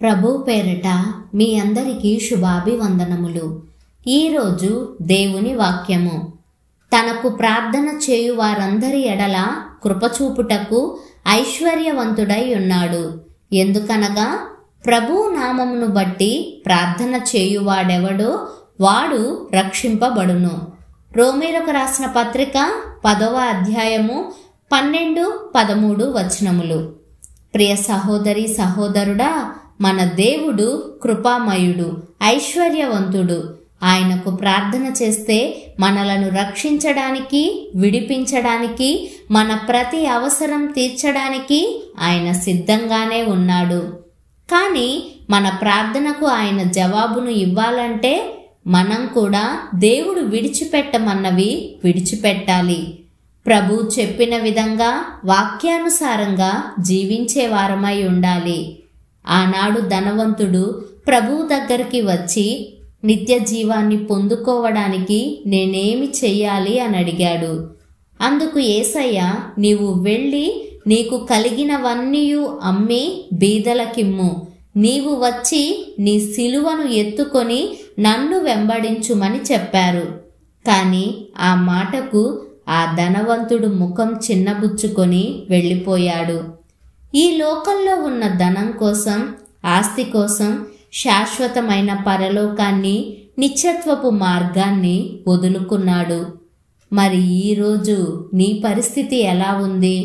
ప్రభు పేరిట మీ అందరికీ శుభాభివందనములు. ఈరోజు దేవుని వాక్యము. తనకు ప్రార్థన చేయు వారందరి ఎడల కృపచూపుటకు ఐశ్వర్యవంతుడై ఉన్నాడు. ఎందుకనగా ప్రభు నామమును బట్టి ప్రార్థన చేయువాడెవడో వాడు రక్షింపబడును. రోమీయులకు రాసిన పత్రిక 10వ అధ్యాయము 12-13 వచనములు. ప్రియ సహోదరి సహోదరుడా, మన దేవుడు కృపామయుడు, ఐశ్వర్యవంతుడు. ఆయనకు ప్రార్థన చేస్తే మనలను రక్షించడానికి, విడిపించడానికి, మన ప్రతి అవసరం తీర్చడానికి ఆయన సిద్ధంగానే ఉన్నాడు. కానీ మన ప్రార్థనకు ఆయన జవాబును ఇవ్వాలంటే మనం కూడా దేవుడు విడిచిపెట్టమన్నవి విడిచిపెట్టాలి. ప్రభు చెప్పిన విధంగా వాక్యానుసారంగా జీవించే వారమై ఉండాలి. ఆనాడు ధనవంతుడు ప్రభువు దగ్గరికి వచ్చి నిత్య జీవాన్ని పొందుకోవడానికి నేనేమి చెయ్యాలి అని అడిగాడు. అందుకు యేసయ్య, నీవు వెళ్ళి నీకు కలిగినవన్నీ అమ్మి బీదలకిమ్ము, నీవు వచ్చి నీ సిలువను ఎత్తుకొని నన్ను వెంబడించుమని చెప్పారు. కానీ ఆ మాటకు ఆ ధనవంతుడు ముఖం చిన్నబుచ్చుకొని వెళ్ళిపోయాడు. ఈ లోకంలో ఉన్న ధనం కోసం, ఆస్తి కోసం శాశ్వతమైన పరలోకాన్ని, నిత్యత్వపు మార్గాన్ని వదులుకున్నాడు. మరి ఈరోజు నీ పరిస్థితి ఎలా ఉంది?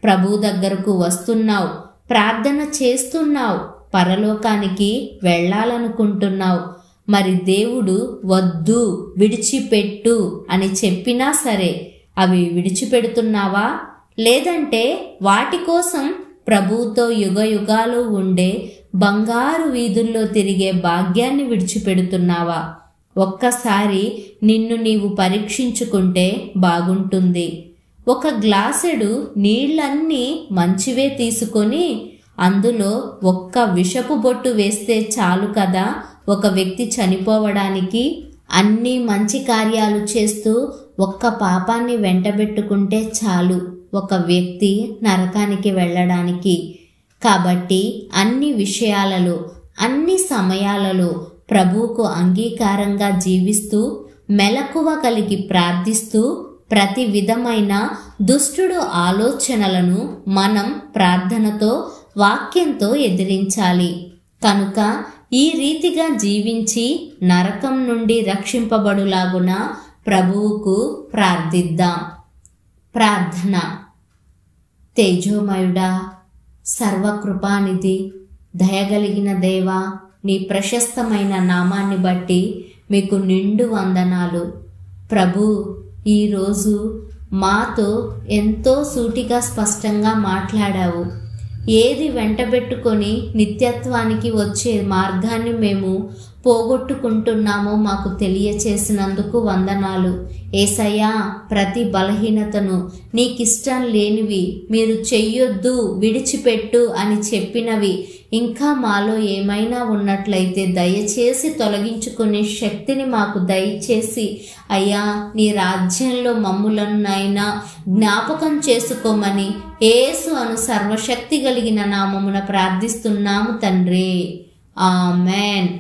ప్రభు దగ్గరకు వస్తున్నావు, ప్రార్థన చేస్తున్నావు, పరలోకానికి వెళ్ళాలనుకుంటున్నావు. మరి దేవుడు వద్దు, విడిచిపెట్టు అని చెప్పినా సరే అవి విడిచిపెడుతున్నావా? లేదంటే వాటి కోసం ప్రభువుతో యుగయుగాలు ఉండే బంగారు వీధుల్లో తిరిగే భాగ్యాన్ని విడిచిపెడుతున్నావా? ఒక్కసారి నిన్ను నీవు పరీక్షించుకుంటే బాగుంటుంది. ఒక గ్లాసెడు నీళ్లన్నీ మంచివే తీసుకొని అందులో ఒక్క విషపు బొట్టు వేస్తే చాలు కదా ఒక వ్యక్తి చనిపోవడానికి. అన్ని మంచి కార్యాలు చేస్తూ ఒక్క పాపాన్ని వెంటబెట్టుకుంటే చాలు ఒక వ్యక్తి నరకానికి వెళ్ళడానికి. కాబట్టి అన్ని విషయాలలో, అన్ని సమయాలలో ప్రభువుకు అంగీకారంగా జీవిస్తూ, మెలకువ కలిగి ప్రార్థిస్తూ, ప్రతి విధమైన దుష్టుడు ఆలోచనలను మనం ప్రార్థనతో, వాక్యంతో ఎదిరించాలి. కనుక ఈ రీతిగా జీవించి నరకం నుండి రక్షింపబడులాగున ప్రభువుకు ప్రార్థిద్దాం. ప్రార్థన. తేజోమయుడా, సర్వకృపానిధి, దయగలిగిన దేవా, నీ ప్రశస్తమైన నామాన్ని బట్టి మీకు నిండు వందనాలు. ప్రభు, ఈరోజు మాతో ఎంతో సూటిగా స్పష్టంగా మాట్లాడావు. ఏది వెంటబెట్టుకొని నిత్యత్వానికి వచ్చే మార్గాన్ని మేము పోగొట్టుకుంటున్నామో మాకు తెలియచేసినందుకు వందనాలు. యేసయ్యా, ప్రతి బలహీనతను, నీకిష్టం లేనివి, మీరు చెయ్యొద్దు, విడిచిపెట్టు అని చెప్పినవి ఇంకా మాలో ఏమైనా ఉన్నట్లయితే దయచేసి తొలగించుకునే శక్తిని మాకు దయచేసి అయ్యా, నీ రాజ్యంలో మమ్ములనైనా జ్ఞాపకం చేసుకోమని యేసు అను సర్వశక్తి కలిగిన నామమున ప్రార్థిస్తున్నాము తండ్రి. ఆమెన్.